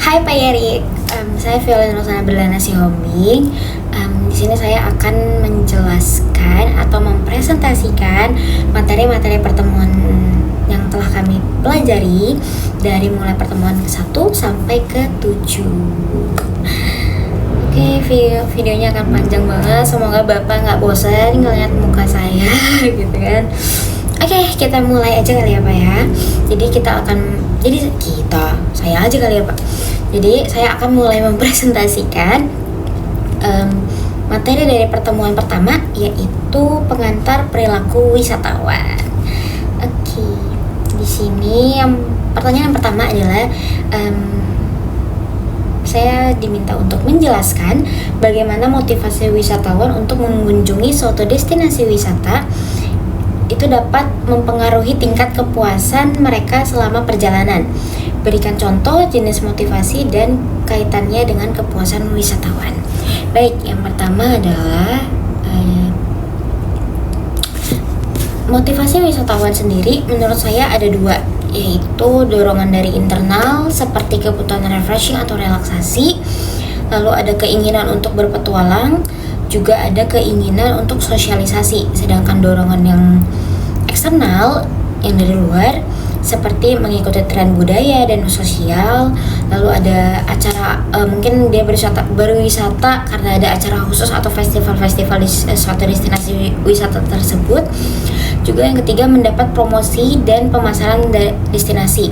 Hai Pak Yerik, saya Violin Rosana Berlana Sihoming. Di sini saya akan menjelaskan atau mempresentasikan materi-materi pertemuan yang telah kami pelajari dari mulai pertemuan ke-1 sampai ke-7. Oke, videonya akan panjang banget. Semoga Bapak nggak bosan ngeliat muka saya gitu kan. Oke, kita mulai aja kali ya Pak ya. Saya aja kali ya Pak. Jadi saya akan mulai mempresentasikan materi dari pertemuan pertama, yaitu pengantar perilaku wisatawan. Oke, di sini pertanyaan yang pertama adalah saya diminta untuk menjelaskan bagaimana motivasi wisatawan untuk mengunjungi suatu destinasi wisata itu dapat mempengaruhi tingkat kepuasan mereka selama perjalanan. Berikan contoh, jenis motivasi, dan kaitannya dengan kepuasan wisatawan. Baik, yang pertama adalah motivasi wisatawan sendiri menurut saya ada dua, yaitu dorongan dari internal seperti kebutuhan refreshing atau relaksasi, lalu ada keinginan untuk berpetualang, juga ada keinginan untuk sosialisasi. Sedangkan dorongan yang eksternal yang dari luar seperti mengikuti tren budaya dan sosial, lalu ada acara mungkin dia berwisata karena ada acara khusus atau festival-festival di suatu destinasi wisata tersebut. Juga yang ketiga, mendapat promosi dan pemasaran destinasi.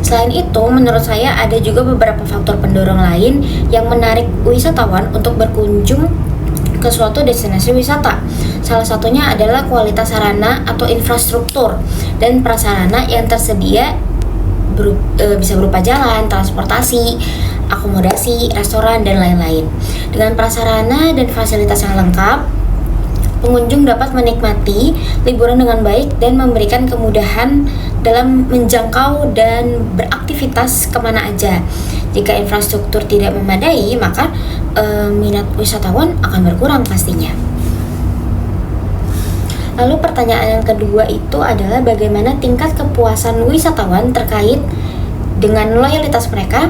Selain itu, menurut saya ada juga beberapa faktor pendorong lain yang menarik wisatawan untuk berkunjung ke suatu destinasi wisata. Salah satunya adalah kualitas sarana atau infrastruktur dan prasarana yang tersedia bisa berupa jalan, transportasi, akomodasi, restoran, dan lain-lain. Dengan prasarana dan fasilitas yang lengkap, pengunjung dapat menikmati liburan dengan baik dan memberikan kemudahan dalam menjangkau dan beraktivitas kemana aja. Jika infrastruktur tidak memadai, maka minat wisatawan akan berkurang pastinya. Lalu pertanyaan yang kedua itu adalah bagaimana tingkat kepuasan wisatawan terkait dengan loyalitas mereka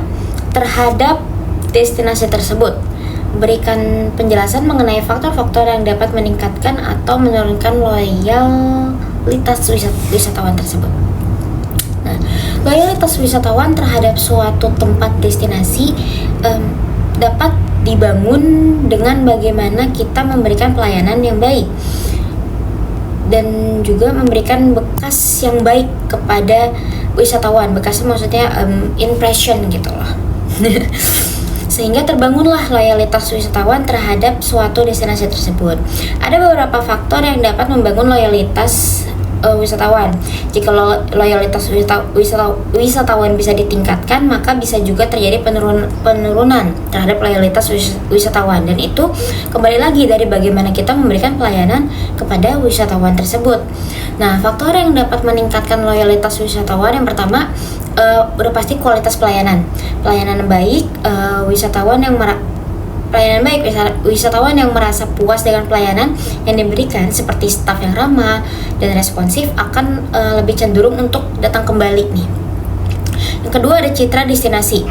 terhadap destinasi tersebut. Berikan penjelasan mengenai faktor-faktor yang dapat meningkatkan atau menurunkan loyalitas wisatawan tersebut. Nah, loyalitas wisatawan terhadap suatu tempat destinasi dapat dibangun dengan bagaimana kita memberikan pelayanan yang baik dan juga memberikan bekas yang baik kepada wisatawan. Bekas maksudnya impression gitu loh. Sehingga terbangunlah loyalitas wisatawan terhadap suatu destinasi tersebut. Ada beberapa faktor yang dapat membangun loyalitas wisatawan. Jika loyalitas wisatawan bisa ditingkatkan, maka bisa juga terjadi penurunan terhadap loyalitas wisatawan, dan itu kembali lagi dari bagaimana kita memberikan pelayanan kepada wisatawan tersebut. Nah, faktor yang dapat meningkatkan loyalitas wisatawan yang pertama udah pasti kualitas pelayanan baik, wisatawan yang merasa puas dengan pelayanan yang diberikan seperti staf yang ramah dan responsif akan lebih cenderung untuk datang kembali nih. Yang kedua ada citra destinasi,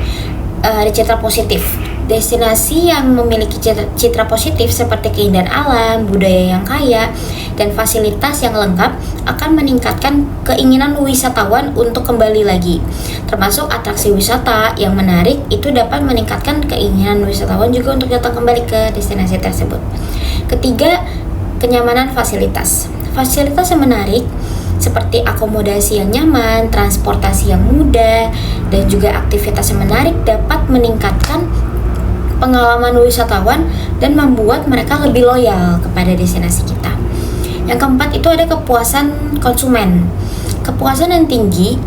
ada citra positif. Destinasi yang memiliki citra positif seperti keindahan alam, budaya yang kaya, dan fasilitas yang lengkap akan meningkatkan keinginan wisatawan untuk kembali lagi. Termasuk atraksi wisata yang menarik itu dapat meningkatkan keinginan wisatawan juga untuk datang kembali ke destinasi tersebut. Ketiga, kenyamanan fasilitas. Fasilitas yang menarik seperti akomodasi yang nyaman, transportasi yang mudah, dan juga aktivitas yang menarik dapat meningkatkan pengalaman wisatawan dan membuat mereka lebih loyal kepada destinasi kita. Yang keempat itu ada kepuasan konsumen. Kepuasan yang tinggi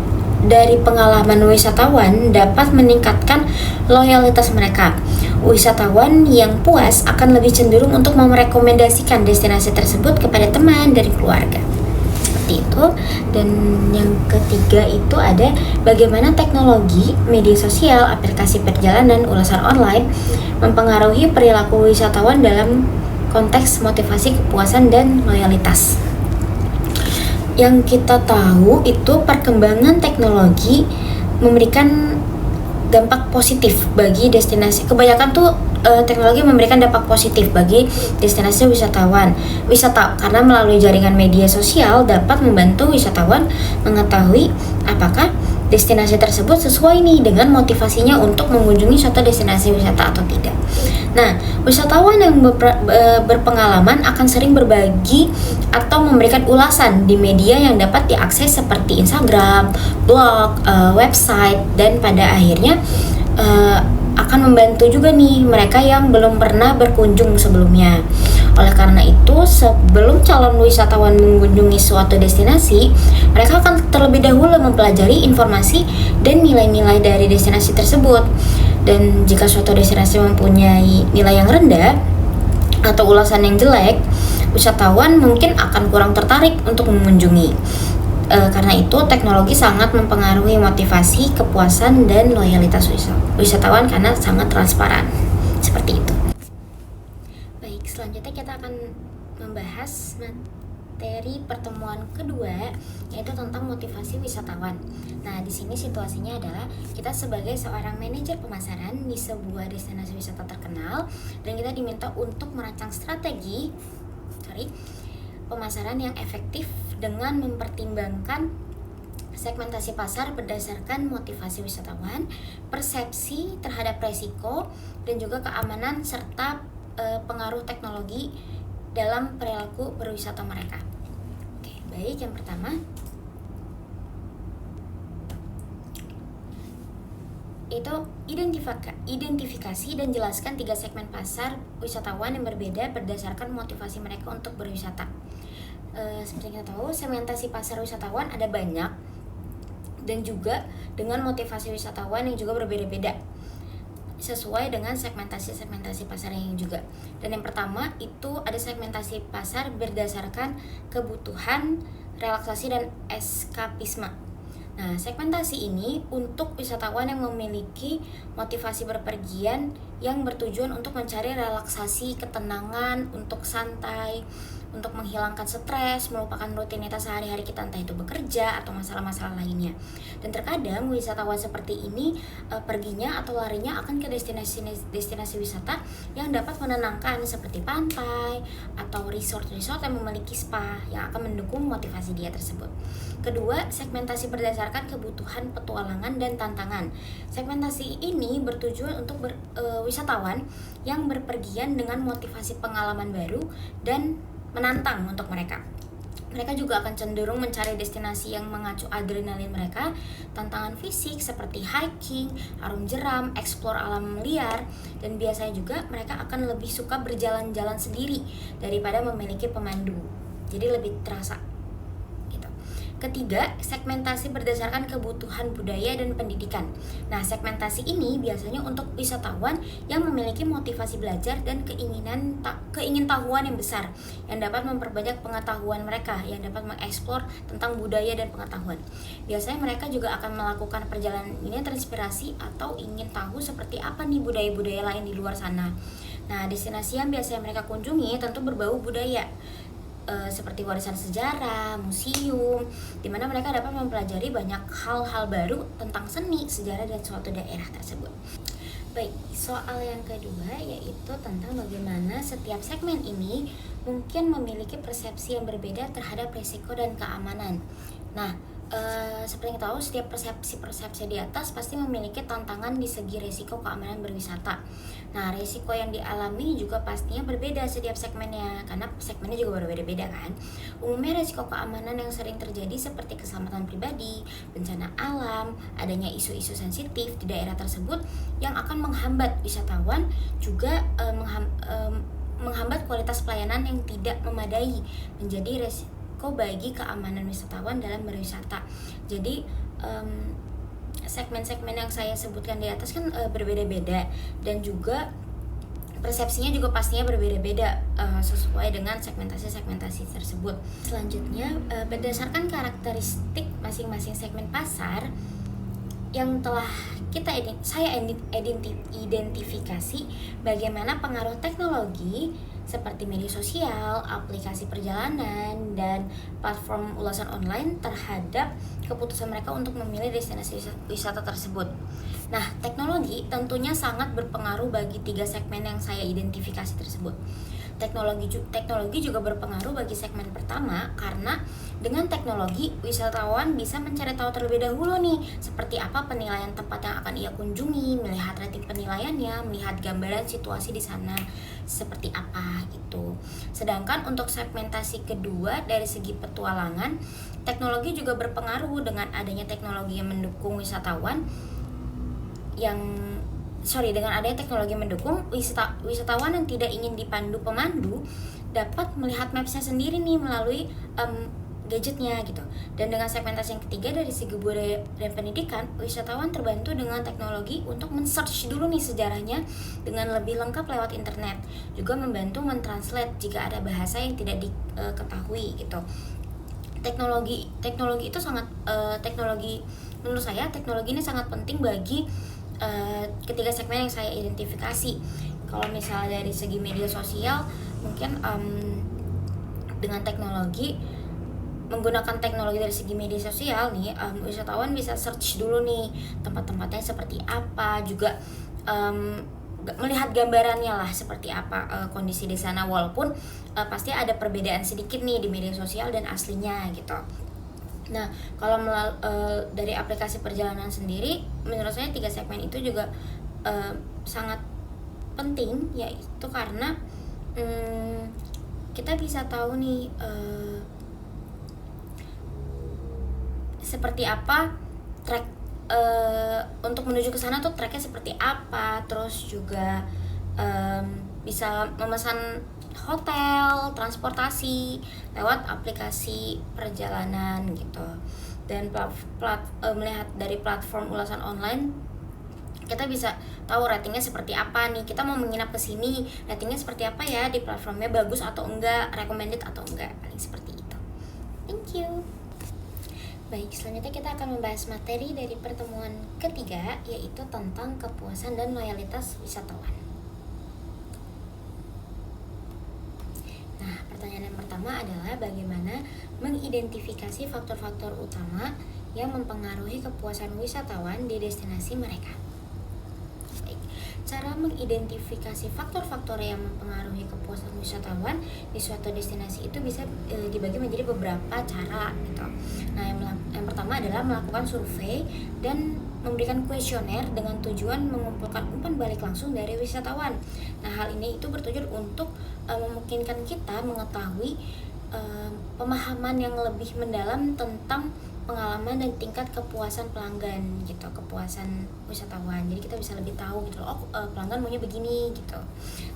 dari pengalaman wisatawan dapat meningkatkan loyalitas mereka. Wisatawan yang puas akan lebih cenderung untuk merekomendasikan destinasi tersebut kepada teman dan keluarga. Seperti itu. Dan yang ketiga itu ada bagaimana teknologi, media sosial, aplikasi perjalanan, ulasan online mempengaruhi perilaku wisatawan dalam konteks motivasi, kepuasan, dan loyalitas. Yang kita tahu itu perkembangan teknologi memberikan dampak positif bagi destinasi. Kebanyakan tuh teknologi memberikan dampak positif bagi destinasi wisata karena melalui jaringan media sosial dapat membantu wisatawan mengetahui apakah destinasi tersebut sesuai nih dengan motivasinya untuk mengunjungi suatu destinasi wisata atau tidak. Nah, wisatawan yang berpengalaman akan sering berbagi atau memberikan ulasan di media yang dapat diakses seperti Instagram, blog, website, dan pada akhirnya akan membantu juga nih mereka yang belum pernah berkunjung sebelumnya. Oleh karena itu, sebelum calon wisatawan mengunjungi suatu destinasi, mereka akan terlebih dahulu mempelajari informasi dan nilai-nilai dari destinasi tersebut. Dan jika suatu destinasi mempunyai nilai yang rendah atau ulasan yang jelek, wisatawan mungkin akan kurang tertarik untuk mengunjungi. Karena itu, teknologi sangat mempengaruhi motivasi, kepuasan, dan loyalitas wisatawan karena sangat transparan. Seperti itu. Baik, selanjutnya kita akan membahas materi pertemuan kedua, yaitu tentang motivasi wisatawan. Nah, di sini situasinya adalah kita sebagai seorang manajer pemasaran di sebuah destinasi wisata terkenal, dan kita diminta untuk merancang strategi pemasaran yang efektif dengan mempertimbangkan segmentasi pasar berdasarkan motivasi wisatawan, persepsi terhadap resiko, dan juga keamanan serta pengaruh teknologi dalam perilaku berwisata mereka. Oke, baik, yang pertama itu identifikasi dan jelaskan 3 segmen pasar wisatawan yang berbeda berdasarkan motivasi mereka untuk berwisata. Seperti kita tahu, segmentasi pasar wisatawan ada banyak dan juga dengan motivasi wisatawan yang juga berbeda-beda sesuai dengan segmentasi pasar yang juga. Dan yang pertama itu ada segmentasi pasar berdasarkan kebutuhan, relaksasi, dan eskapisme. Nah, segmentasi ini untuk wisatawan yang memiliki motivasi berpergian yang bertujuan untuk mencari relaksasi, ketenangan, untuk santai, untuk menghilangkan stres, melupakan rutinitas sehari-hari kita, entah itu bekerja atau masalah-masalah lainnya. Dan terkadang wisatawan seperti ini perginya atau larinya akan ke destinasi wisata yang dapat menenangkan seperti pantai atau resort yang memiliki spa yang akan mendukung motivasi dia tersebut. Kedua, segmentasi berdasarkan kebutuhan petualangan dan tantangan. Segmentasi ini bertujuan untuk wisatawan yang berpergian dengan motivasi pengalaman baru dan menantang untuk mereka. Mereka juga akan cenderung mencari destinasi yang mengacu adrenalin mereka, tantangan fisik seperti hiking, arum jeram, eksplor alam liar, dan biasanya juga mereka akan lebih suka berjalan-jalan sendiri daripada memiliki pemandu. Jadi lebih terasa. Ketiga, segmentasi berdasarkan kebutuhan budaya dan pendidikan. Nah, segmentasi ini biasanya untuk wisatawan yang memiliki motivasi belajar dan keingintahuan yang besar, yang dapat memperbanyak pengetahuan mereka, yang dapat mengeksplor tentang budaya dan pengetahuan. Biasanya mereka juga akan melakukan perjalanan ini terinspirasi atau ingin tahu seperti apa nih budaya-budaya lain di luar sana. Nah, destinasi yang biasanya mereka kunjungi tentu berbau budaya, seperti warisan sejarah, museum, di mana mereka dapat mempelajari banyak hal-hal baru tentang seni, sejarah, dan suatu daerah tersebut. Baik, soal yang kedua yaitu tentang bagaimana setiap segmen ini mungkin memiliki persepsi yang berbeda terhadap risiko dan keamanan. Nah, seperti yang tahu, setiap persepsi di atas pasti memiliki tantangan di segi risiko keamanan berwisata. Nah, risiko yang dialami juga pastinya berbeda setiap segmennya, karena segmennya juga berbeda-beda kan. Umumnya risiko keamanan yang sering terjadi seperti keselamatan pribadi, bencana alam, adanya isu-isu sensitif di daerah tersebut yang akan menghambat wisatawan, juga menghambat kualitas pelayanan yang tidak memadai, menjadi resiko bagi keamanan wisatawan dalam berwisata. Jadi segmen-segmen yang saya sebutkan di atas kan berbeda-beda, dan juga persepsinya juga pastinya berbeda-beda sesuai dengan segmentasi tersebut. Selanjutnya, berdasarkan karakteristik masing-masing segmen pasar yang telah saya identifikasi bagaimana pengaruh teknologi seperti media sosial, aplikasi perjalanan, dan platform ulasan online terhadap keputusan mereka untuk memilih destinasi wisata tersebut. Nah, teknologi tentunya sangat berpengaruh bagi 3 segmen yang saya identifikasi tersebut. Teknologi juga berpengaruh bagi segmen pertama karena dengan teknologi wisatawan bisa mencari tahu terlebih dahulu nih seperti apa penilaian tempat yang akan ia kunjungi, melihat rating penilaiannya, melihat gambaran situasi di sana seperti apa gitu. Sedangkan untuk segmentasi kedua dari segi petualangan, teknologi juga berpengaruh dengan adanya teknologi yang mendukung dengan adanya teknologi mendukung wisatawan yang tidak ingin dipandu pemandu dapat melihat mapsnya sendiri nih melalui gadgetnya gitu. Dan dengan segmentasi yang ketiga dari segi budaya dan pendidikan, wisatawan terbantu dengan teknologi untuk men-search dulu nih sejarahnya dengan lebih lengkap lewat internet. Juga membantu men-translate jika ada bahasa yang tidak diketahui gitu. Teknologi itu sangat menurut saya teknologi ini sangat penting bagi ketiga segmen yang saya identifikasi. Kalau misalnya dari segi media sosial, mungkin menggunakan teknologi dari segi media sosial nih, wisatawan bisa search dulu nih tempat-tempatnya seperti apa, juga melihat gambarannya lah seperti apa kondisi di sana, walaupun pasti ada perbedaan sedikit nih di media sosial dan aslinya gitu. Nah, kalau dari aplikasi perjalanan sendiri, menurut saya 3 segmen itu juga sangat penting, yaitu karena kita bisa tahu nih seperti apa track untuk menuju ke sana tuh tracknya seperti apa, terus juga bisa memesan hotel, transportasi lewat aplikasi perjalanan gitu. Dan melihat dari platform ulasan online, kita bisa tahu ratingnya seperti apa nih. Kita mau menginap ke sini, ratingnya seperti apa ya, di platformnya bagus atau enggak, recommended atau enggak, paling seperti itu. Thank you. Baik, selanjutnya kita akan membahas materi dari pertemuan ketiga, yaitu tentang kepuasan dan loyalitas wisatawan. Nah, pertanyaan yang pertama adalah bagaimana mengidentifikasi faktor-faktor utama yang mempengaruhi kepuasan wisatawan di destinasi mereka. Baik, cara mengidentifikasi faktor-faktor yang mempengaruhi kepuasan wisatawan di suatu destinasi itu bisa dibagi menjadi beberapa cara gitu. Nah, yang pertama adalah melakukan survei dan memberikan kuesioner dengan tujuan mengumpulkan umpan balik langsung dari wisatawan. Nah, hal ini itu bertujuan untuk memungkinkan kita mengetahui pemahaman yang lebih mendalam tentang pengalaman dan tingkat kepuasan pelanggan gitu, kepuasan wisatawan. Jadi kita bisa lebih tahu gitu loh, pelanggan maunya begini gitu.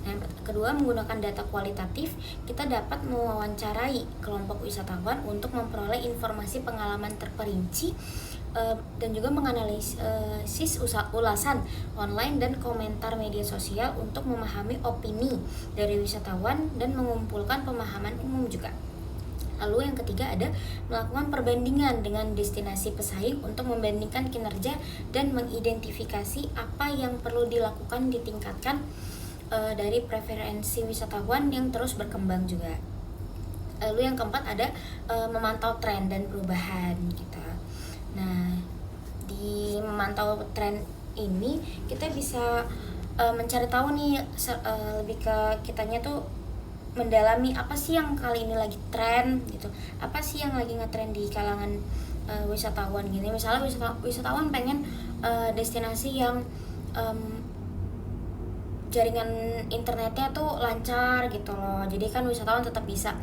Nah, yang kedua, menggunakan data kualitatif, kita dapat mewawancarai kelompok wisatawan untuk memperoleh informasi pengalaman terperinci dan juga menganalisis ulasan online dan komentar media sosial untuk memahami opini dari wisatawan dan mengumpulkan pemahaman umum juga. Lalu yang ketiga ada melakukan perbandingan dengan destinasi pesaing untuk membandingkan kinerja dan mengidentifikasi apa yang perlu dilakukan ditingkatkan dari preferensi wisatawan yang terus berkembang juga. Lalu yang keempat ada memantau tren dan perubahan gitu. Nah, di memantau tren ini kita bisa mencari tahu nih lebih ke kitanya tuh mendalami apa sih yang kali ini lagi tren gitu, apa sih yang lagi ngetren di kalangan wisatawan gini. Misalnya wisatawan pengen destinasi yang jaringan internetnya tuh lancar gitu loh, jadi kan wisatawan tetap bisa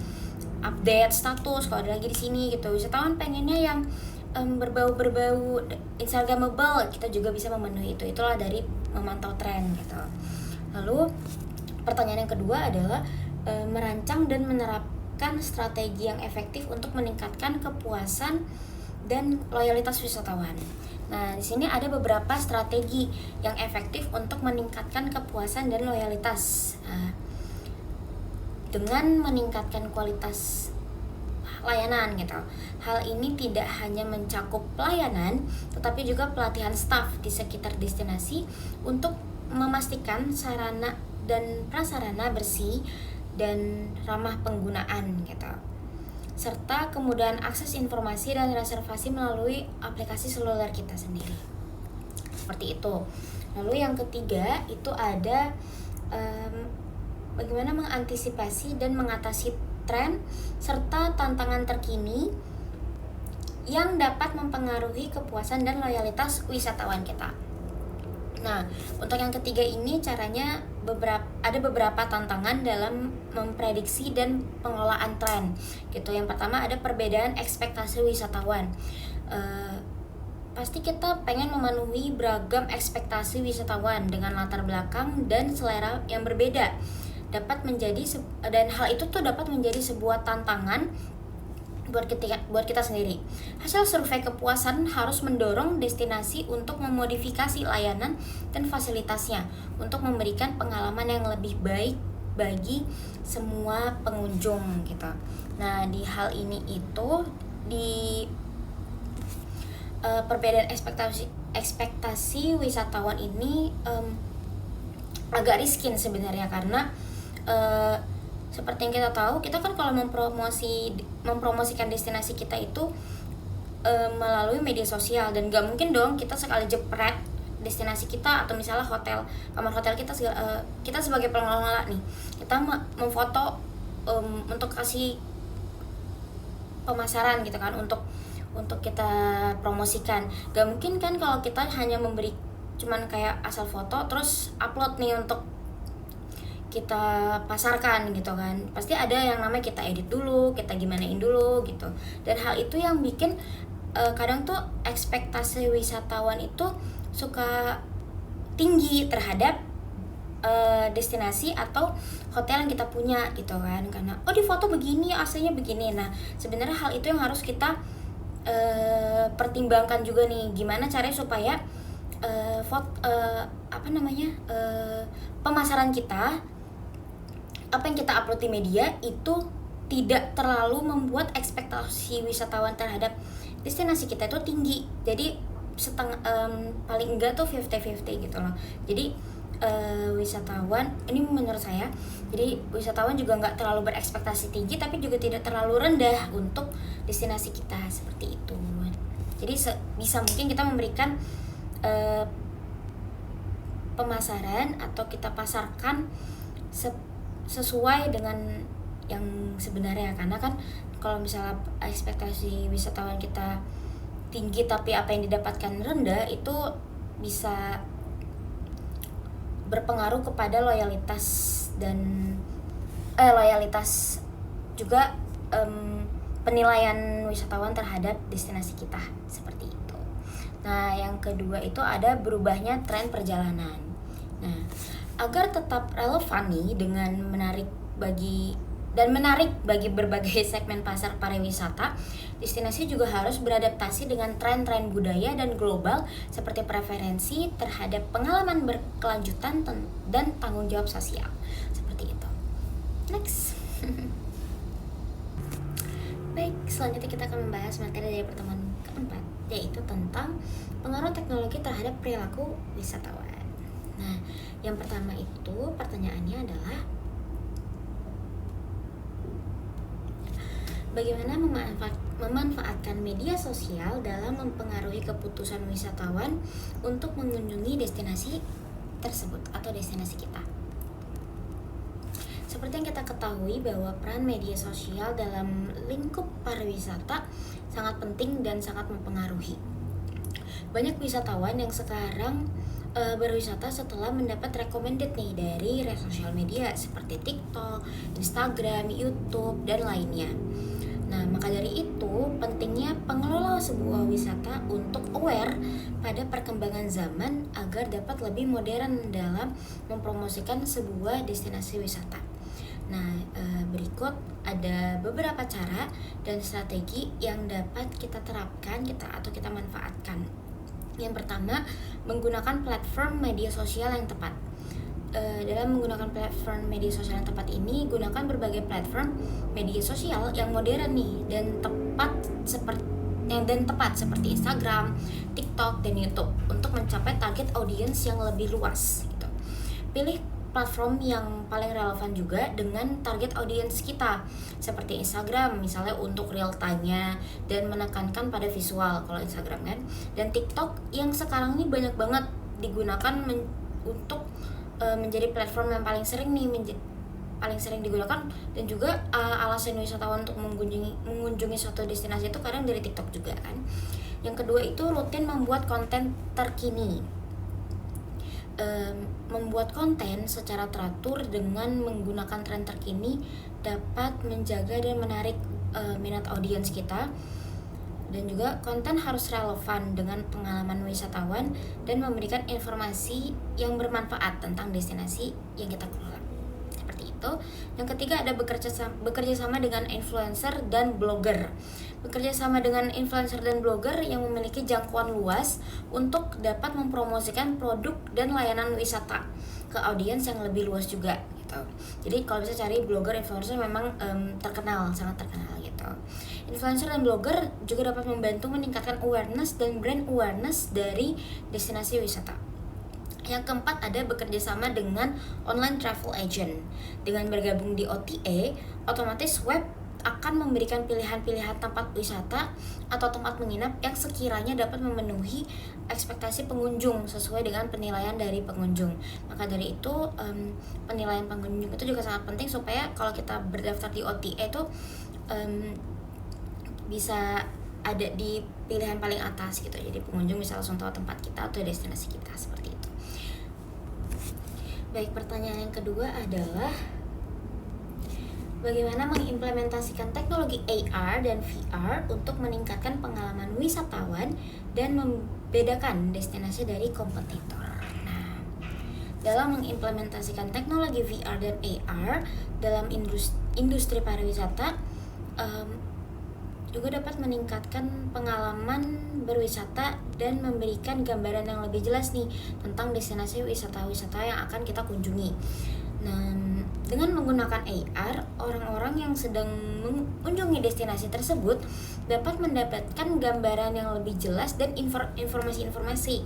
update status kalau ada lagi di sini gitu. Wisatawan pengennya yang berbau instagramable, kita juga bisa memenuhi itu. Itulah dari memantau tren gitu. Lalu pertanyaan yang kedua adalah merancang dan menerapkan strategi yang efektif untuk meningkatkan kepuasan dan loyalitas wisatawan. Nah, di sini ada beberapa strategi yang efektif untuk meningkatkan kepuasan dan loyalitas. Dengan meningkatkan kualitas layanan gitu. Hal ini tidak hanya mencakup pelayanan, tetapi juga pelatihan staf di sekitar destinasi untuk memastikan sarana dan prasarana bersih dan ramah penggunaan gitu. Serta kemudahan akses informasi dan reservasi melalui aplikasi seluler kita sendiri. seperti itu. Lalu yang ketiga itu ada bagaimana mengantisipasi dan mengatasi tren serta tantangan terkini yang dapat mempengaruhi kepuasan dan loyalitas wisatawan kita. Nah, untuk yang ketiga ini caranya ada beberapa tantangan dalam memprediksi dan pengelolaan tren. Gitu. Yang pertama ada perbedaan ekspektasi wisatawan. Pasti kita pengen memenuhi beragam ekspektasi wisatawan dengan latar belakang dan selera yang berbeda. Dan hal itu tuh dapat menjadi sebuah tantangan buat kita sendiri. Hasil survei kepuasan harus mendorong destinasi untuk memodifikasi layanan dan fasilitasnya untuk memberikan pengalaman yang lebih baik bagi semua pengunjung gitu. Nah, di hal ini itu di perbedaan ekspektasi wisatawan ini agak riskin sebenarnya karena seperti yang kita tahu, kita kan kalau mempromosikan destinasi kita itu melalui media sosial, dan gak mungkin dong kita sekali jepret destinasi kita atau misalnya kamar hotel kita kita sebagai pengelola nih, kita memfoto untuk kasih pemasaran gitu kan, untuk kita promosikan. Gak mungkin kan kalau kita hanya memberi cuman kayak asal foto terus upload nih untuk kita pasarkan gitu kan. Pasti ada yang namanya kita edit dulu, kita gimanain dulu gitu. Dan hal itu yang bikin kadang tuh ekspektasi wisatawan itu suka tinggi terhadap destinasi atau hotel yang kita punya gitu kan. Karena di foto begini, aslinya begini. Nah, sebenarnya hal itu yang harus kita pertimbangkan juga nih, gimana caranya supaya pemasaran kita, apa yang kita upload di media itu tidak terlalu membuat ekspektasi wisatawan terhadap destinasi kita itu tinggi. Jadi paling enggak tuh 50-50 gitu loh. Jadi wisatawan, ini menurut saya, jadi wisatawan juga nggak terlalu berekspektasi tinggi tapi juga tidak terlalu rendah untuk destinasi kita, seperti itu. Jadi bisa mungkin kita memberikan pemasaran atau kita pasarkan sesuai dengan yang sebenarnya, karena kan kalau misalnya ekspektasi wisatawan kita tinggi tapi apa yang didapatkan rendah, itu bisa berpengaruh kepada loyalitas juga penilaian wisatawan terhadap destinasi kita, seperti itu. Nah, yang kedua itu ada berubahnya tren perjalanan. Nah, agar tetap relevan nih dengan menarik bagi berbagai segmen pasar pariwisata, destinasi juga harus beradaptasi dengan tren-tren budaya dan global seperti preferensi terhadap pengalaman berkelanjutan dan tanggung jawab sosial, seperti itu. Next. Baik, selanjutnya kita akan membahas materi dari pertemuan keempat, yaitu tentang pengaruh teknologi terhadap perilaku wisatawan. Nah, yang pertama itu pertanyaannya adalah bagaimana memanfaatkan media sosial dalam mempengaruhi keputusan wisatawan untuk mengunjungi destinasi tersebut atau destinasi kita. Seperti yang kita ketahui bahwa peran media sosial dalam lingkup pariwisata sangat penting dan sangat mempengaruhi. Banyak wisatawan yang sekarang berwisata setelah mendapat recommended nih dari sosial media seperti TikTok, Instagram, YouTube, dan lainnya. Nah, maka dari itu pentingnya pengelola sebuah wisata untuk aware pada perkembangan zaman agar dapat lebih modern dalam mempromosikan sebuah destinasi wisata. Nah, berikut ada beberapa cara dan strategi yang dapat kita terapkan atau kita manfaatkan. Yang pertama, menggunakan platform media sosial yang tepat. Dalam menggunakan platform media sosial yang tepat ini, gunakan berbagai platform media sosial yang modern nih dan tepat seperti Instagram, TikTok, dan YouTube untuk mencapai target audiens yang lebih luas gitu. Pilih platform yang paling relevan juga dengan target audiens kita, seperti Instagram misalnya untuk real time-nya dan menekankan pada visual kalau Instagram kan, dan TikTok yang sekarang ini banyak banget digunakan untuk menjadi platform yang paling sering digunakan, dan juga alasan wisatawan untuk mengunjungi suatu destinasi itu kadang dari TikTok juga kan. Yang kedua itu rutin membuat konten terkini. Membuat konten secara teratur dengan menggunakan tren terkini dapat menjaga dan menarik minat audiens kita. Dan juga konten harus relevan dengan pengalaman wisatawan dan memberikan informasi yang bermanfaat tentang destinasi yang kita kelola. Seperti itu. Yang ketiga ada bekerja sama dengan influencer dan blogger. Bekerja sama dengan influencer dan blogger yang memiliki jangkauan luas untuk dapat mempromosikan produk dan layanan wisata ke audiens yang lebih luas juga gitu. Jadi kalau bisa cari blogger influencer memang sangat terkenal gitu. Influencer dan blogger juga dapat membantu meningkatkan awareness dan brand awareness dari destinasi wisata. Yang keempat ada bekerja sama dengan online travel agent. Dengan bergabung di OTA, otomatis web akan memberikan pilihan-pilihan tempat wisata atau tempat menginap yang sekiranya dapat memenuhi ekspektasi pengunjung sesuai dengan penilaian dari pengunjung. Maka dari itu penilaian pengunjung itu juga sangat penting supaya kalau kita berdaftar di OTA itu bisa ada di pilihan paling atas gitu. Jadi pengunjung bisa langsung tahu tempat kita atau destinasi kita, seperti itu. Baik, pertanyaan yang kedua adalah bagaimana mengimplementasikan teknologi AR dan VR untuk meningkatkan pengalaman wisatawan dan membedakan destinasi dari kompetitor. Nah, dalam mengimplementasikan teknologi VR dan AR dalam industri pariwisata juga dapat meningkatkan pengalaman berwisata dan memberikan gambaran yang lebih jelas nih tentang destinasi wisata-wisata yang akan kita kunjungi. Nah, dengan menggunakan AR, orang-orang yang sedang mengunjungi destinasi tersebut dapat mendapatkan gambaran yang lebih jelas dan informasi-informasi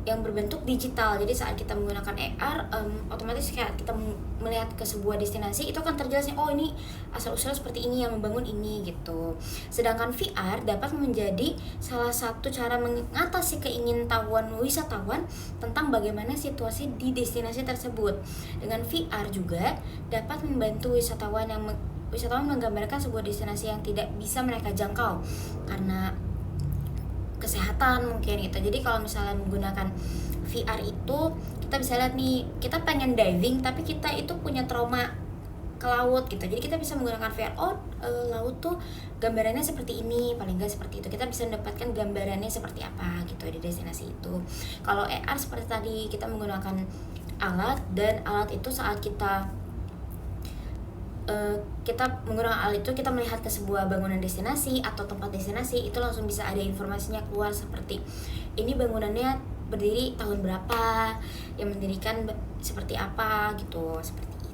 yang berbentuk digital. Jadi saat kita menggunakan AR, otomatis kayak kita melihat ke sebuah destinasi itu akan terjelasnya, oh ini asal-usul seperti ini, yang membangun ini gitu. Sedangkan VR dapat menjadi salah satu cara mengatasi keingintahuan wisatawan tentang bagaimana situasi di destinasi tersebut. Dengan VR juga dapat membantu wisatawan menggambarkan sebuah destinasi yang tidak bisa mereka jangkau karena kesehatan mungkin gitu. Jadi kalau misalnya menggunakan VR itu kita bisa lihat nih, kita pengen diving tapi kita itu punya trauma ke laut gitu. Jadi kita bisa menggunakan VR, laut tuh gambarannya seperti ini, paling nggak seperti itu. Kita bisa mendapatkan gambarannya seperti apa gitu di destinasi itu. Kalau AR seperti tadi, kita menggunakan alat, dan alat itu saat kita menggunakan alat itu, kita melihat ke sebuah bangunan destinasi atau tempat destinasi, itu langsung bisa ada informasinya keluar seperti ini bangunannya berdiri tahun berapa, yang mendirikan seperti apa gitu, seperti itu.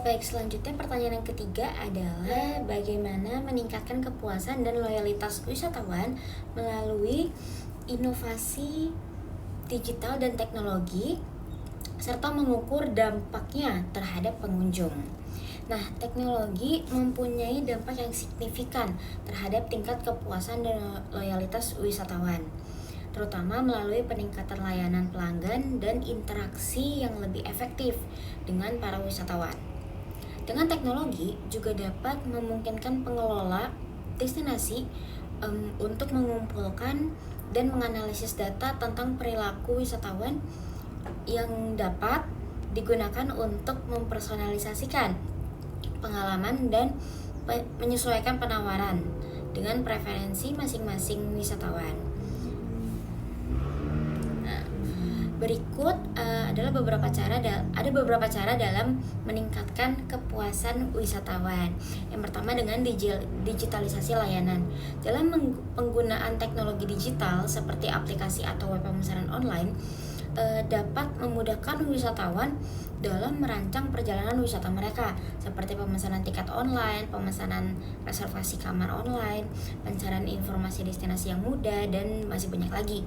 Baik, selanjutnya pertanyaan yang ketiga adalah bagaimana meningkatkan kepuasan dan loyalitas wisatawan melalui inovasi digital dan teknologi serta mengukur dampaknya terhadap pengunjung. Nah, teknologi mempunyai dampak yang signifikan terhadap tingkat kepuasan dan loyalitas wisatawan, terutama melalui peningkatan layanan pelanggan dan interaksi yang lebih efektif dengan para wisatawan. Dengan teknologi juga dapat memungkinkan pengelola destinasi untuk mengumpulkan dan menganalisis data tentang perilaku wisatawan yang dapat digunakan untuk mempersonalisasikan pengalaman dan menyesuaikan penawaran dengan preferensi masing-masing wisatawan. Nah, berikut adalah beberapa cara dalam meningkatkan kepuasan wisatawan. Yang pertama dengan digitalisasi layanan. Dalam penggunaan teknologi digital seperti aplikasi atau web pemesanan online dapat memudahkan wisatawan dalam merancang perjalanan wisata mereka, seperti pemesanan tiket online, pemesanan reservasi kamar online, pencarian informasi destinasi yang mudah, dan masih banyak lagi.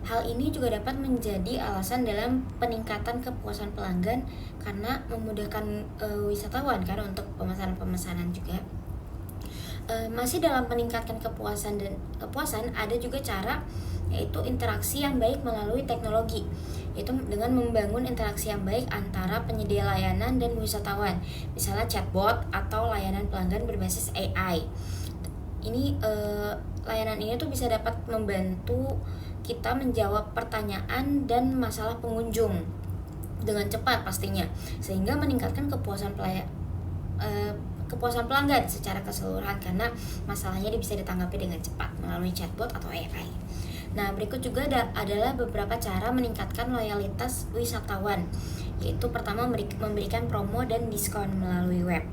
Hal ini juga dapat menjadi alasan dalam peningkatan kepuasan pelanggan karena memudahkan wisatawan kan untuk pemesanan juga. Masih dalam meningkatkan kepuasan, ada juga cara yaitu interaksi yang baik melalui teknologi, yaitu dengan membangun interaksi yang baik antara penyedia layanan dan wisatawan, misalnya chatbot atau layanan pelanggan berbasis AI. Ini layanan ini tuh bisa dapat membantu kita menjawab pertanyaan dan masalah pengunjung dengan cepat pastinya, sehingga meningkatkan kepuasan pelanggan secara keseluruhan karena masalahnya bisa ditanggapi dengan cepat melalui chatbot atau AI. Nah, berikut juga adalah beberapa cara meningkatkan loyalitas wisatawan, yaitu pertama memberikan promo dan diskon melalui web.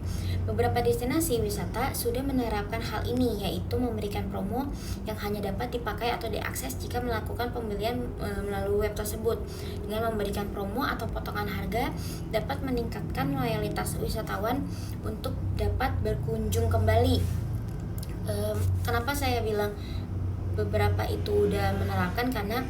Beberapa destinasi wisata sudah menerapkan hal ini, yaitu memberikan promo yang hanya dapat dipakai atau diakses jika melakukan pembelian melalui web tersebut. Dengan memberikan promo atau potongan harga dapat meningkatkan loyalitas wisatawan untuk dapat berkunjung kembali. Kenapa saya bilang beberapa itu udah menerapkan? Karena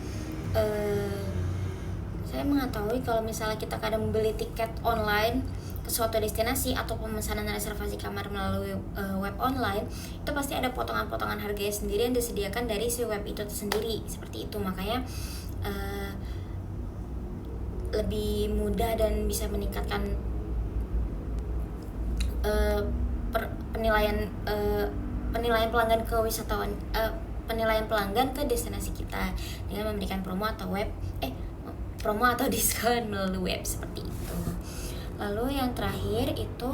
saya mengetahui kalau misalnya kita kadang membeli tiket online ke suatu destinasi atau pemesanan reservasi kamar melalui web online, itu pasti ada potongan-potongan harganya sendiri yang disediakan dari si web itu sendiri, seperti itu. Makanya lebih mudah dan bisa meningkatkan penilaian pelanggan ke wisatawan, penilaian pelanggan ke destinasi kita dengan memberikan promo atau diskon melalui web seperti itu. Lalu yang terakhir itu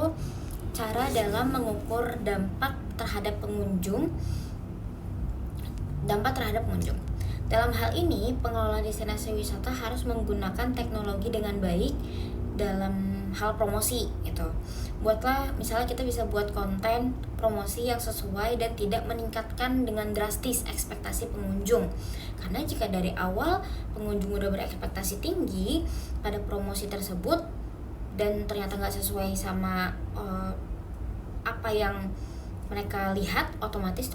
cara dalam mengukur dampak terhadap pengunjung. Dalam hal ini, pengelola destinasi wisata harus menggunakan teknologi dengan baik dalam hal promosi gitu. Misalnya kita bisa buat konten promosi yang sesuai dan tidak meningkatkan dengan drastis ekspektasi pengunjung. Karena jika dari awal pengunjung udah berekspektasi tinggi pada promosi tersebut dan ternyata nggak sesuai sama apa yang mereka lihat, otomatis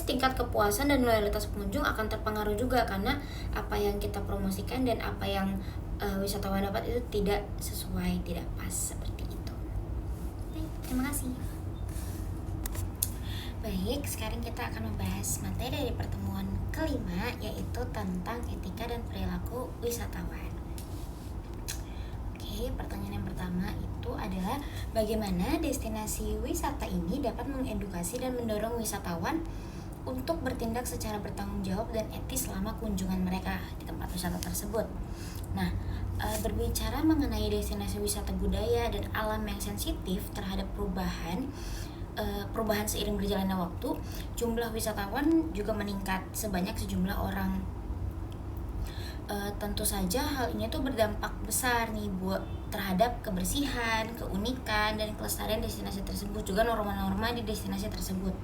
tingkat kepuasan dan loyalitas pengunjung akan terpengaruh juga, karena apa yang kita promosikan dan apa yang wisatawan dapat itu tidak sesuai, tidak pas, seperti itu. Baik, terima kasih. Baik, sekarang kita akan membahas materi dari pertemuan kelima, yaitu tentang etika dan perilaku wisatawan. Pertanyaan yang pertama itu adalah bagaimana destinasi wisata ini dapat mengedukasi dan mendorong wisatawan untuk bertindak secara bertanggung jawab dan etis selama kunjungan mereka di tempat wisata tersebut. Nah, berbicara mengenai destinasi wisata budaya dan alam yang sensitif terhadap perubahan seiring berjalannya waktu, jumlah wisatawan juga meningkat sebanyak sejumlah orang. Tentu saja hal ini tuh berdampak besar nih buat terhadap kebersihan, keunikan, dan kelestarian destinasi tersebut, juga norma-norma di destinasi tersebut.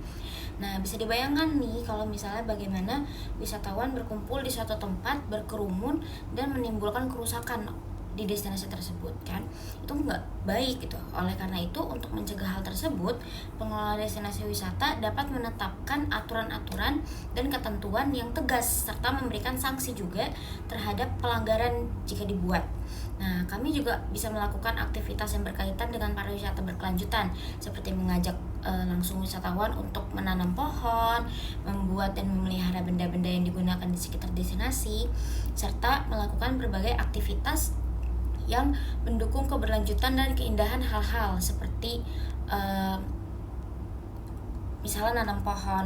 Nah, bisa dibayangkan nih kalau misalnya bagaimana wisatawan berkumpul di suatu tempat, berkerumun, dan menimbulkan kerusakan di destinasi tersebut, kan itu nggak baik gitu. Oleh karena itu, untuk mencegah hal tersebut, pengelola destinasi wisata dapat menetapkan aturan-aturan dan ketentuan yang tegas serta memberikan sanksi juga terhadap pelanggaran jika dibuat. Nah, kami juga bisa melakukan aktivitas yang berkaitan dengan pariwisata berkelanjutan, seperti mengajak langsung wisatawan untuk menanam pohon, membuat dan memelihara benda-benda yang digunakan di sekitar destinasi, serta melakukan berbagai aktivitas yang mendukung keberlanjutan dan keindahan hal-hal seperti misalnya nanam pohon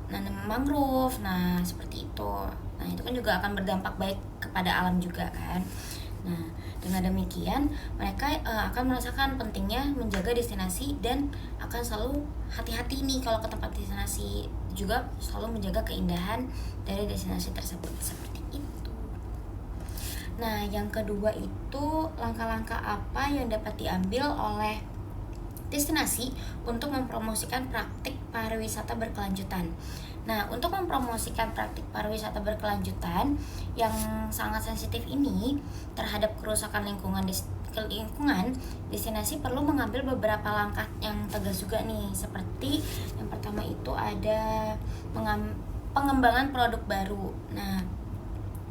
nanam mangrove, nah seperti itu. Nah, itu kan juga akan berdampak baik kepada alam juga kan. Nah, dengan demikian mereka akan merasakan pentingnya menjaga destinasi dan akan selalu hati-hati nih kalau ke tempat destinasi, juga selalu menjaga keindahan dari destinasi tersebut, seperti itu. Nah, yang kedua itu langkah-langkah apa yang dapat diambil oleh destinasi untuk mempromosikan praktik pariwisata berkelanjutan. Nah, untuk mempromosikan praktik pariwisata berkelanjutan yang sangat sensitif ini terhadap kerusakan lingkungan, destinasi perlu mengambil beberapa langkah yang tegas juga nih. Seperti yang pertama itu ada pengembangan produk baru. Nah,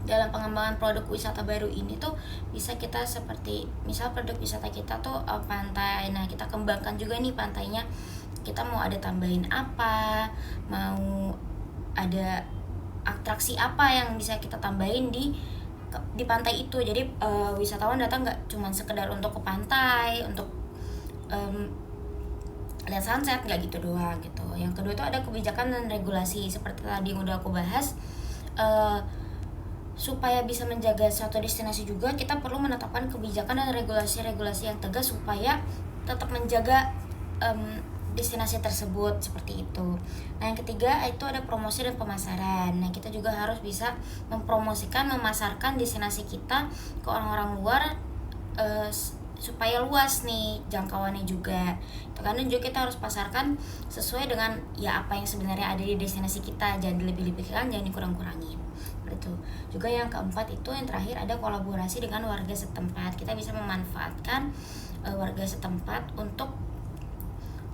dalam pengembangan produk wisata baru ini tuh bisa kita seperti misal produk wisata kita tuh pantai. Nah, kita kembangkan juga nih pantainya kita mau ada tambahin apa, mau ada atraksi apa yang bisa kita tambahin di pantai itu. Jadi wisatawan datang nggak cuma sekedar untuk ke pantai, untuk lihat sunset, nggak gitu doang gitu. Yang kedua itu ada kebijakan dan regulasi, seperti tadi yang udah aku bahas. Supaya bisa menjaga suatu destinasi juga, kita perlu menetapkan kebijakan dan regulasi-regulasi yang tegas supaya tetap menjaga destinasi tersebut, seperti itu. Nah, yang ketiga itu ada promosi dan pemasaran. Nah, kita juga harus bisa mempromosikan, memasarkan destinasi kita ke orang-orang luar supaya luas nih jangkauannya juga. Karena juga kita harus pasarkan sesuai dengan ya apa yang sebenarnya ada di destinasi kita, jangan dilebih-lebihkan, jangan dikurang-kurangin. Itu juga yang keempat itu, yang terakhir ada kolaborasi dengan warga setempat. Kita bisa memanfaatkan warga setempat untuk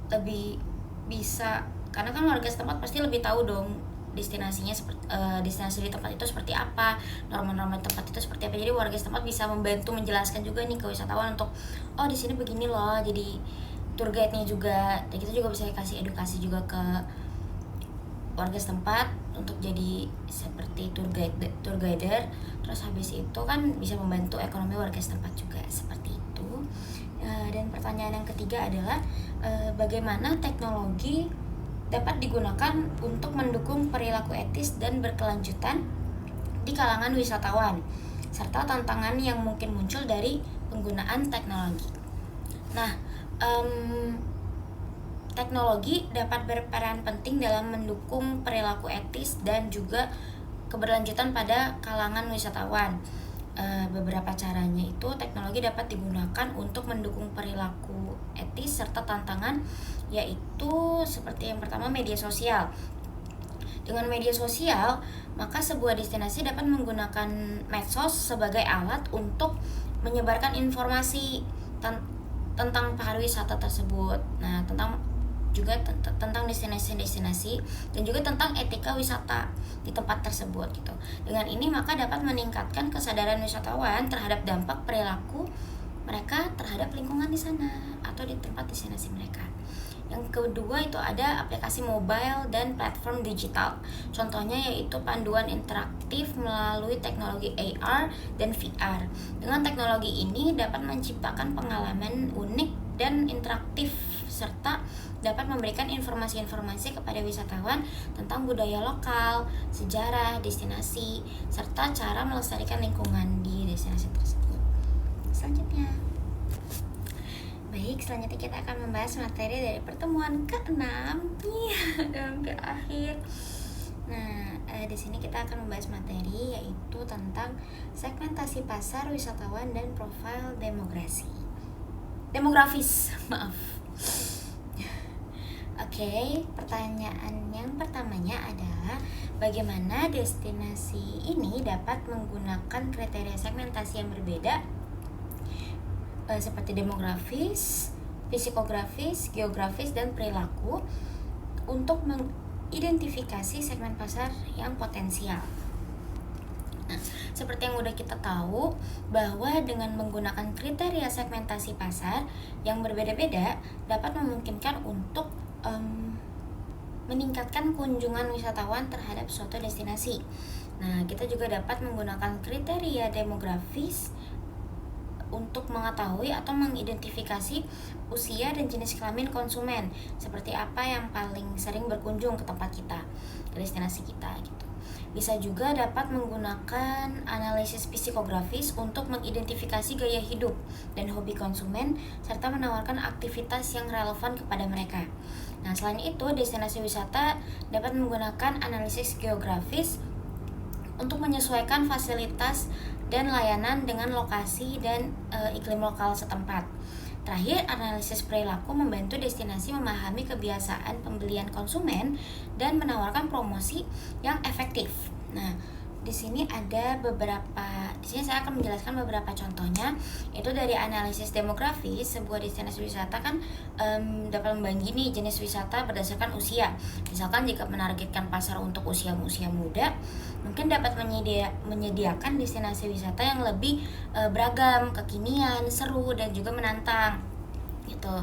lebih bisa, karena kan warga setempat pasti lebih tahu dong destinasinya destinasi di tempat itu seperti apa, norma-norma tempat itu seperti apa. Jadi warga setempat bisa membantu menjelaskan juga nih ke wisatawan untuk di sini begini loh. Jadi tour guide-nya juga, dan kita juga bisa kasih edukasi juga ke warga setempat untuk jadi seperti tour guider. Terus habis itu kan bisa membantu ekonomi warga setempat juga, seperti itu. Dan pertanyaan yang ketiga adalah bagaimana teknologi dapat digunakan untuk mendukung perilaku etis dan berkelanjutan di kalangan wisatawan, serta tantangan yang mungkin muncul dari penggunaan teknologi. Nah, teknologi dapat berperan penting dalam mendukung perilaku etis dan juga keberlanjutan pada kalangan wisatawan. Beberapa caranya itu, teknologi dapat digunakan untuk mendukung perilaku etis serta tantangan, yaitu seperti yang pertama, media sosial. Dengan media sosial, maka sebuah destinasi dapat menggunakan medsos sebagai alat untuk menyebarkan informasi tentang pariwisata tersebut. Nah, tentang destinasi-destinasi dan juga tentang etika wisata di tempat tersebut gitu. Dengan ini maka dapat meningkatkan kesadaran wisatawan terhadap dampak perilaku mereka terhadap lingkungan di sana atau di tempat destinasi mereka. Yang kedua itu ada aplikasi mobile dan platform digital. Contohnya yaitu panduan interaktif melalui teknologi AR dan VR. Dengan teknologi ini dapat menciptakan pengalaman unik dan interaktif serta dapat memberikan informasi-informasi kepada wisatawan tentang budaya lokal, sejarah, destinasi, serta cara melestarikan lingkungan di destinasi tersebut. Selanjutnya, selanjutnya kita akan membahas materi dari pertemuan ke-6 dan ke akhir. Nah, di sini kita akan membahas materi yaitu tentang segmentasi pasar wisatawan dan profil demografis. Oke, pertanyaan yang pertamanya adalah bagaimana destinasi ini dapat menggunakan kriteria segmentasi yang berbeda seperti demografis, psikografis, geografis, dan perilaku untuk mengidentifikasi segmen pasar yang potensial. Nah, seperti yang udah kita tahu bahwa dengan menggunakan kriteria segmentasi pasar yang berbeda-beda dapat memungkinkan untuk meningkatkan kunjungan wisatawan terhadap suatu destinasi. Nah, kita juga dapat menggunakan kriteria demografis untuk mengetahui atau mengidentifikasi usia dan jenis kelamin konsumen, seperti apa yang paling sering berkunjung ke tempat kita, ke destinasi kita gitu. Bisa juga dapat menggunakan analisis psikografis untuk mengidentifikasi gaya hidup dan hobi konsumen serta menawarkan aktivitas yang relevan kepada mereka. Nah, selain itu, destinasi wisata dapat menggunakan analisis geografis untuk menyesuaikan fasilitas dan layanan dengan lokasi dan iklim lokal setempat. Terakhir, analisis perilaku membantu destinasi memahami kebiasaan pembelian konsumen dan menawarkan promosi yang efektif. Nah, di sini saya akan menjelaskan beberapa contohnya. Itu dari analisis demografis, sebuah destinasi wisata kan dapat membagi nih jenis wisata berdasarkan usia. Misalkan jika menargetkan pasar untuk usia muda, mungkin dapat menyediakan destinasi wisata yang lebih beragam, kekinian, seru, dan juga menantang. gitu.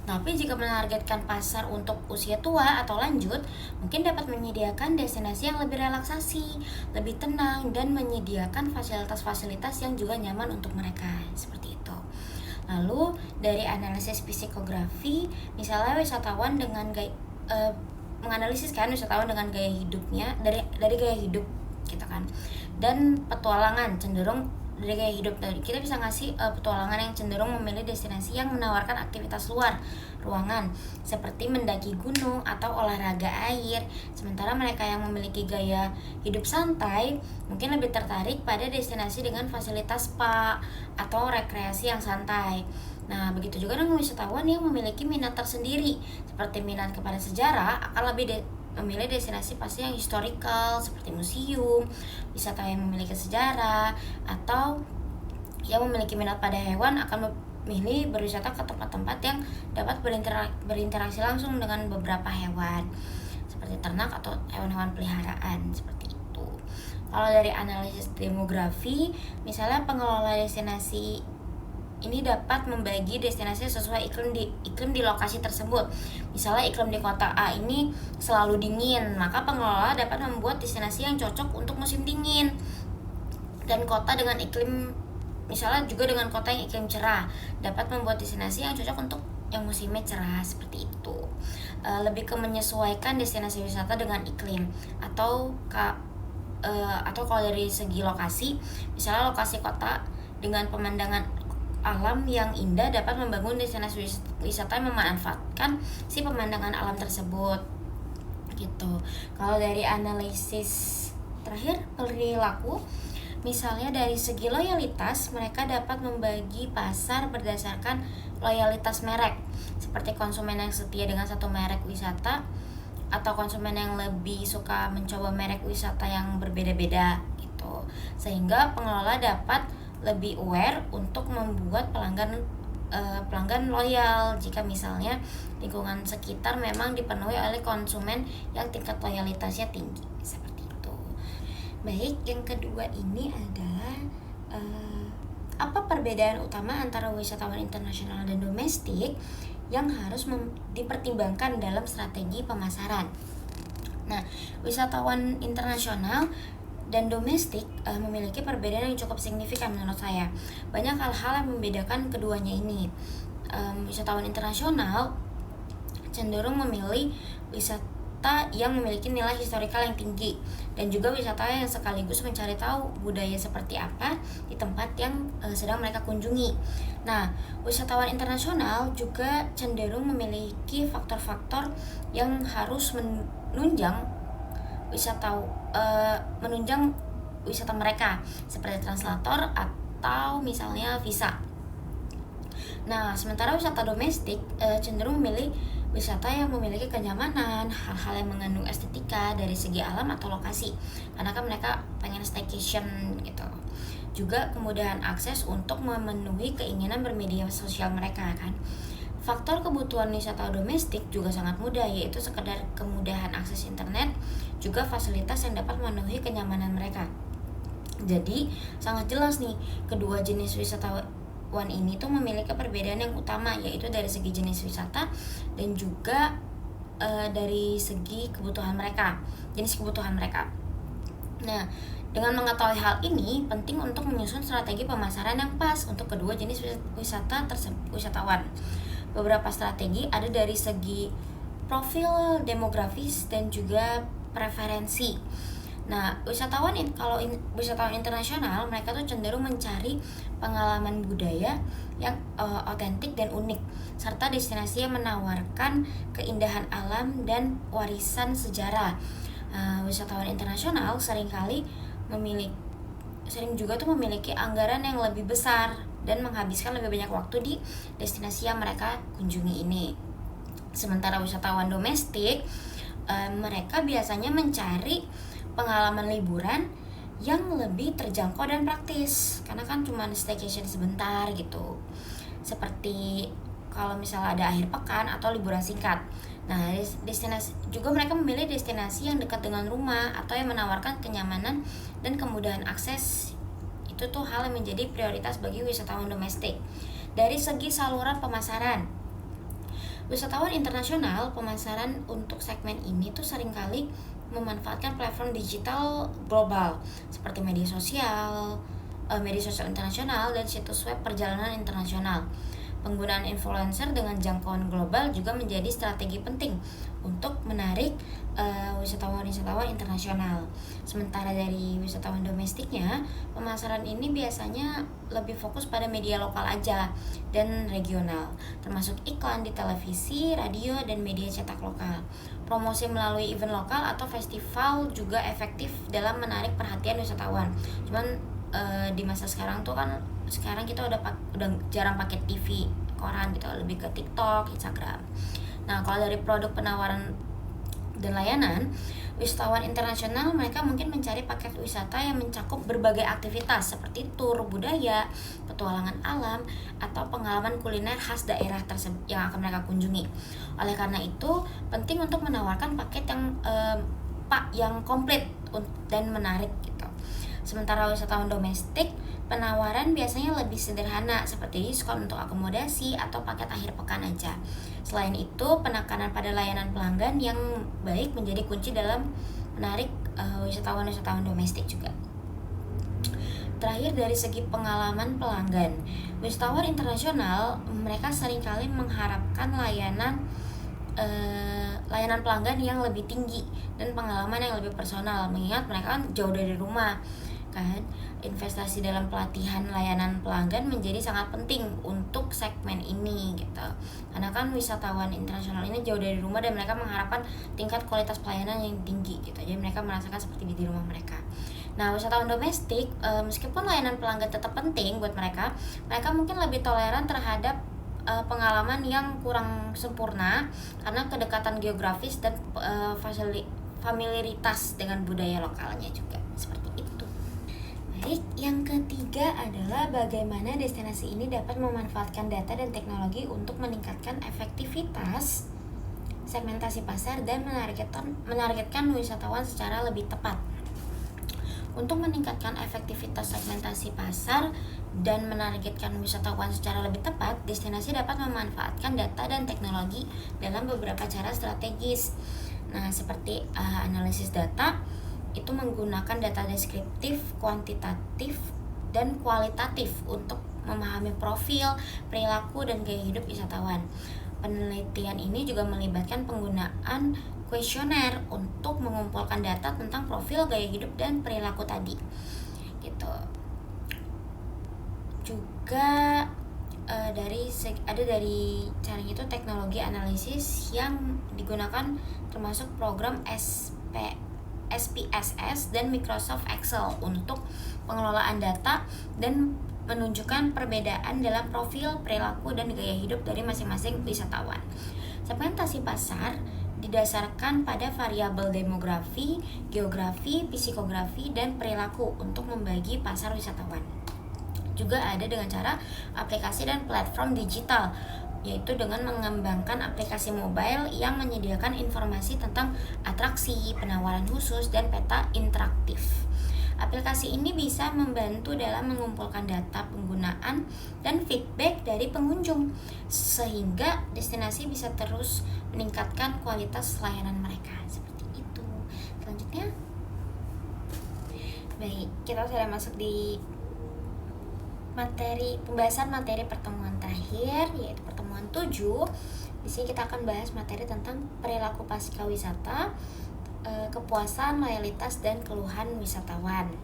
Tapi jika menargetkan pasar untuk usia tua atau lanjut, mungkin dapat menyediakan destinasi yang lebih relaksasi, lebih tenang, dan menyediakan fasilitas-fasilitas yang juga nyaman untuk mereka, seperti itu. Lalu dari analisis psikografi, misalnya wisatawan dengan menganalisis kan wisatawan dengan gaya hidupnya dari gaya hidup gitu kan, dan petualangan cenderung dari gaya hidup tadi kita bisa ngasih petualangan yang cenderung memilih destinasi yang menawarkan aktivitas luar ruangan seperti mendaki gunung atau olahraga air. Sementara mereka yang memiliki gaya hidup santai mungkin lebih tertarik pada destinasi dengan fasilitas spa atau rekreasi yang santai. Nah, begitu juga dengan wisatawan yang memiliki minat tersendiri seperti minat kepada sejarah akan lebih memilih destinasi pasti yang historical seperti museum, wisata yang memiliki sejarah, atau yang memiliki minat pada hewan akan memilih berwisata ke tempat-tempat yang dapat berinteraksi langsung dengan beberapa hewan seperti ternak atau hewan-hewan peliharaan seperti itu. Kalau dari analisis demografi, misalnya pengelola destinasi ini dapat membagi destinasi sesuai iklim di lokasi tersebut. Misalnya iklim di kota A ini selalu dingin, maka pengelola dapat membuat destinasi yang cocok untuk musim dingin. Dan kota dengan iklim, misalnya juga dengan kota yang iklim cerah, dapat membuat destinasi yang cocok untuk yang musimnya cerah, seperti itu. Lebih ke menyesuaikan destinasi wisata dengan iklim atau kalau dari segi lokasi, misalnya lokasi kota dengan pemandangan alam yang indah dapat membangun destinasi wisata yang memanfaatkan si pemandangan alam tersebut gitu. Kalau dari analisis terakhir perilaku, misalnya dari segi loyalitas, mereka dapat membagi pasar berdasarkan loyalitas merek seperti konsumen yang setia dengan satu merek wisata atau konsumen yang lebih suka mencoba merek wisata yang berbeda-beda gitu. Sehingga pengelola dapat lebih aware untuk membuat pelanggan loyal jika misalnya lingkungan sekitar memang dipenuhi oleh konsumen yang tingkat loyalitasnya tinggi, seperti itu. Baik, yang kedua ini adalah apa perbedaan utama antara wisatawan internasional dan domestik yang harus dipertimbangkan dalam strategi pemasaran. Nah, wisatawan internasional dan domestik memiliki perbedaan yang cukup signifikan menurut saya. Banyak hal-hal yang membedakan keduanya ini. Wisatawan internasional cenderung memilih wisata yang memiliki nilai historikal yang tinggi dan juga wisata yang sekaligus mencari tahu budaya seperti apa di tempat yang sedang mereka kunjungi. Nah, wisatawan internasional juga cenderung memiliki faktor-faktor yang harus menunjang wisata mereka seperti translator atau misalnya visa. Nah, sementara wisata domestik cenderung memilih wisata yang memiliki kenyamanan, hal-hal yang mengandung estetika dari segi alam atau lokasi, karena kan mereka pengen staycation gitu. Juga kemudahan akses untuk memenuhi keinginan bermedia sosial mereka kan. Faktor kebutuhan wisata domestik juga sangat mudah, yaitu sekedar kemudahan akses internet, juga fasilitas yang dapat memenuhi kenyamanan mereka. Jadi sangat jelas nih, kedua jenis wisatawan ini tuh memiliki perbedaan yang utama, yaitu dari segi jenis wisata dan juga dari segi kebutuhan mereka, jenis kebutuhan mereka. Nah, dengan mengetahui hal ini, penting untuk menyusun strategi pemasaran yang pas untuk kedua jenis wisatawan. Beberapa strategi ada dari segi profil demografis dan juga preferensi. Nah, wisatawan internasional, mereka tuh cenderung mencari pengalaman budaya yang otentik dan unik, serta destinasi yang menawarkan keindahan alam dan warisan sejarah. Wisatawan internasional sering juga memiliki anggaran yang lebih besar dan menghabiskan lebih banyak waktu di destinasi yang mereka kunjungi ini. Sementara wisatawan domestik, mereka biasanya mencari pengalaman liburan yang lebih terjangkau dan praktis, karena kan cuma staycation sebentar gitu. Seperti kalau misalnya ada akhir pekan atau liburan singkat. Nah, destinasi juga mereka memilih destinasi yang dekat dengan rumah atau yang menawarkan kenyamanan dan kemudahan akses. Itu tuh hal yang menjadi prioritas bagi wisatawan domestik. Dari segi saluran pemasaran, Wisatawan internasional, pemasaran untuk segmen ini tuh seringkali memanfaatkan platform digital global seperti media sosial internasional dan situs web perjalanan internasional. Penggunaan influencer dengan jangkauan global juga menjadi strategi penting untuk menarik wisatawan-wisatawan internasional. Sementara dari wisatawan domestiknya, pemasaran ini biasanya lebih fokus pada media lokal aja dan regional, termasuk iklan di televisi, radio, dan media cetak lokal. Promosi melalui event lokal atau festival juga efektif dalam menarik perhatian wisatawan. Cuman di masa sekarang tuh kan sekarang kita udah jarang pakai TV, koran gitu, lebih ke TikTok, Instagram. Nah, kalau dari produk penawaran dan layanan, wisatawan internasional mereka mungkin mencari paket wisata yang mencakup berbagai aktivitas seperti tur budaya, petualangan alam, atau pengalaman kuliner khas daerah tersebut yang akan mereka kunjungi. Oleh karena itu, penting untuk menawarkan paket yang komplit dan menarik gitu. Sementara wisatawan domestik, penawaran biasanya lebih sederhana seperti diskon untuk akomodasi atau paket akhir pekan aja. Selain itu, penekanan pada layanan pelanggan yang baik menjadi kunci dalam menarik wisatawan-wisatawan domestik juga. Terakhir, dari segi pengalaman pelanggan, wisatawan internasional mereka seringkali mengharapkan layanan pelanggan yang lebih tinggi dan pengalaman yang lebih personal, mengingat mereka kan jauh dari rumah kan. Investasi dalam pelatihan layanan pelanggan menjadi sangat penting untuk segmen ini gitu, karena kan wisatawan internasional ini jauh dari rumah dan mereka mengharapkan tingkat kualitas pelayanan yang tinggi gitu, jadi mereka merasakan seperti di rumah mereka. Nah, wisatawan domestik meskipun layanan pelanggan tetap penting buat mereka mungkin lebih toleran terhadap pengalaman yang kurang sempurna karena kedekatan geografis dan familiaritas dengan budaya lokalnya juga, seperti itu. Baik, yang ketiga adalah bagaimana destinasi ini dapat memanfaatkan data dan teknologi untuk meningkatkan efektivitas segmentasi pasar dan menargetkan wisatawan secara lebih tepat. Untuk meningkatkan efektivitas segmentasi pasar dan menargetkan wisatawan secara lebih tepat, destinasi dapat memanfaatkan data dan teknologi dalam beberapa cara strategis. Nah, seperti analisis data, itu menggunakan data deskriptif, kuantitatif, dan kualitatif untuk memahami profil, perilaku, dan gaya hidup wisatawan. Penelitian ini juga melibatkan penggunaan kuesioner untuk mengumpulkan data tentang profil, gaya hidup, dan perilaku tadi. Gitu. Juga dari caranya itu teknologi analisis yang digunakan termasuk program SPSS dan Microsoft Excel untuk pengelolaan data dan menunjukkan perbedaan dalam profil, perilaku, dan gaya hidup dari masing-masing wisatawan. Segmentasi pasar didasarkan pada variabel demografi, geografi, psikografi, dan perilaku untuk membagi pasar wisatawan. Juga ada dengan cara aplikasi dan platform digital, yaitu dengan mengembangkan aplikasi mobile yang menyediakan informasi tentang atraksi, penawaran khusus, dan peta interaktif. Aplikasi ini bisa membantu dalam mengumpulkan data penggunaan dan feedback dari pengunjung, sehingga destinasi bisa terus meningkatkan kualitas layanan mereka. Seperti itu. Selanjutnya, baik, kita sudah masuk di pembahasan materi pertemuan terakhir, yaitu pertemuan 7. Di sini kita akan bahas materi tentang perilaku pasca wisata, kepuasan, loyalitas, dan keluhan wisatawan.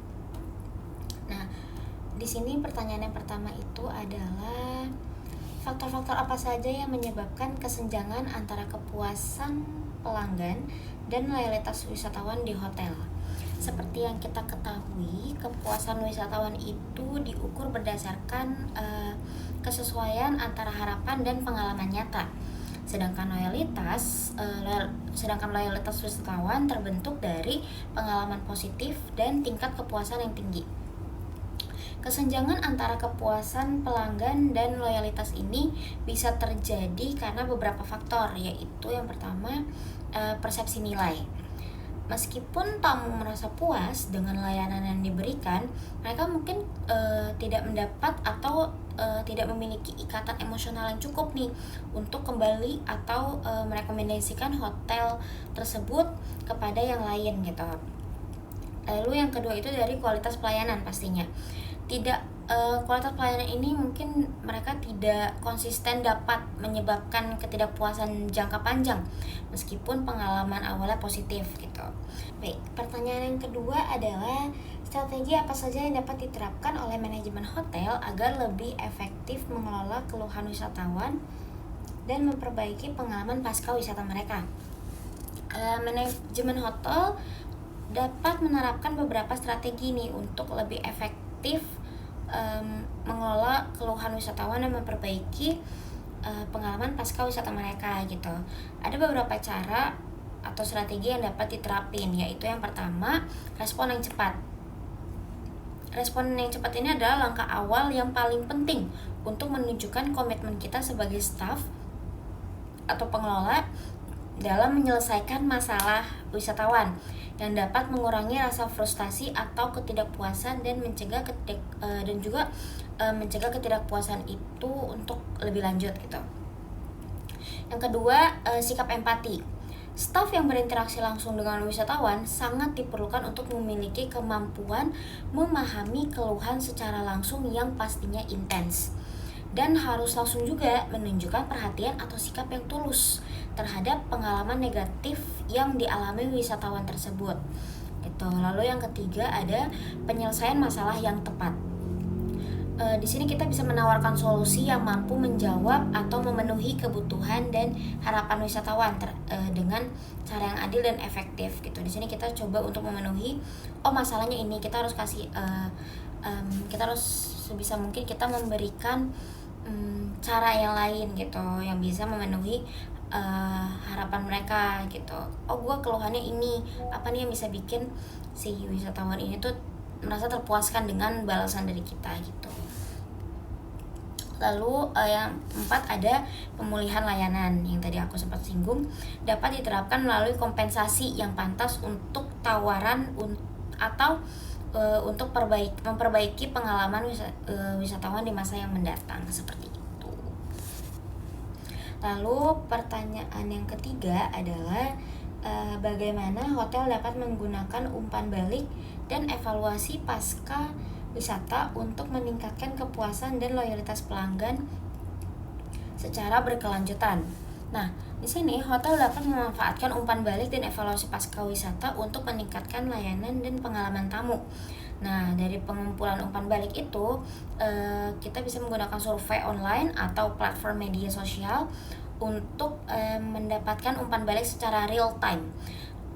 Nah, di sini pertanyaan yang pertama itu adalah faktor-faktor apa saja yang menyebabkan kesenjangan antara kepuasan pelanggan dan loyalitas wisatawan di hotel. Seperti yang kita ketahui, kepuasan wisatawan itu diukur berdasarkan kesesuaian antara harapan dan pengalaman nyata. Sedangkan loyalitas wisatawan terbentuk dari pengalaman positif dan tingkat kepuasan yang tinggi. Kesenjangan antara kepuasan pelanggan dan loyalitas ini bisa terjadi karena beberapa faktor, yaitu yang pertama, persepsi nilai. Meskipun tamu merasa puas dengan layanan yang diberikan, mereka mungkin tidak mendapat atau tidak memiliki ikatan emosional yang cukup nih untuk kembali atau merekomendasikan hotel tersebut kepada yang lain gitu. Lalu yang kedua itu dari kualitas pelayanan pastinya. Kualitas pelayanan ini mungkin mereka tidak konsisten dapat menyebabkan ketidakpuasan jangka panjang meskipun pengalaman awalnya positif gitu. Baik, pertanyaan yang kedua adalah strategi apa saja yang dapat diterapkan oleh manajemen hotel agar lebih efektif mengelola keluhan wisatawan dan memperbaiki pengalaman pasca wisata mereka. Manajemen hotel dapat menerapkan beberapa strategi nih untuk lebih efektif mengelola keluhan wisatawan dan memperbaiki pengalaman pasca wisata mereka gitu. Ada beberapa cara atau strategi yang dapat diterapin, yaitu yang pertama, respon yang cepat. Respon yang cepat ini adalah langkah awal yang paling penting untuk menunjukkan komitmen kita sebagai staff atau pengelola dalam menyelesaikan masalah wisatawan yang dapat mengurangi rasa frustasi atau ketidakpuasan dan mencegah ketidakpuasan itu untuk lebih lanjut gitu. Yang kedua, sikap empati. Staf yang berinteraksi langsung dengan wisatawan sangat diperlukan untuk memiliki kemampuan memahami keluhan secara langsung yang pastinya intens, dan harus langsung juga menunjukkan perhatian atau sikap yang tulus terhadap pengalaman negatif yang dialami wisatawan tersebut. Lalu yang ketiga ada penyelesaian masalah yang tepat. Di sini kita bisa menawarkan solusi yang mampu menjawab atau memenuhi kebutuhan dan harapan wisatawan dengan cara yang adil dan efektif gitu. Di sini kita coba untuk memenuhi, masalahnya ini, kita harus kasih kita harus sebisa mungkin kita memberikan cara yang lain gitu yang bisa memenuhi harapan mereka gitu. Gue keluhannya ini, apa nih yang bisa bikin si wisatawan ini tuh merasa terpuaskan dengan balasan dari kita gitu. Lalu yang keempat ada pemulihan layanan yang tadi aku sempat singgung, dapat diterapkan melalui kompensasi yang pantas untuk tawaran atau untuk memperbaiki pengalaman wisatawan di masa yang mendatang seperti itu. Lalu pertanyaan yang ketiga adalah bagaimana hotel dapat menggunakan umpan balik dan evaluasi pasca wisata untuk meningkatkan kepuasan dan loyalitas pelanggan secara berkelanjutan. Nah, di sini hotel dapat memanfaatkan umpan balik dan evaluasi pasca wisata untuk meningkatkan layanan dan pengalaman tamu. Nah, dari pengumpulan umpan balik itu, kita bisa menggunakan survei online atau platform media sosial untuk mendapatkan umpan balik secara real time.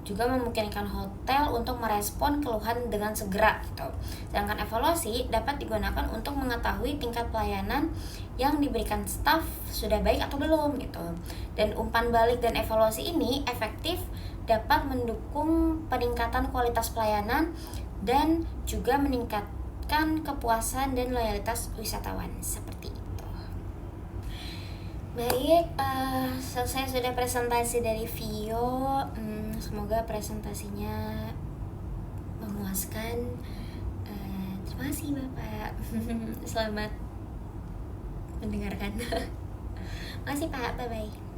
Juga memungkinkan hotel untuk merespon keluhan dengan segera gitu. Sedangkan evaluasi dapat digunakan untuk mengetahui tingkat pelayanan yang diberikan staf sudah baik atau belum gitu. Dan umpan balik dan evaluasi ini efektif dapat mendukung peningkatan kualitas pelayanan dan juga meningkatkan kepuasan dan loyalitas wisatawan seperti itu. Baik, selesai sudah presentasi dari Vio. Semoga presentasinya memuaskan. Terima kasih Bapak. Selamat mendengarkan. Makasih Pak, bye-bye.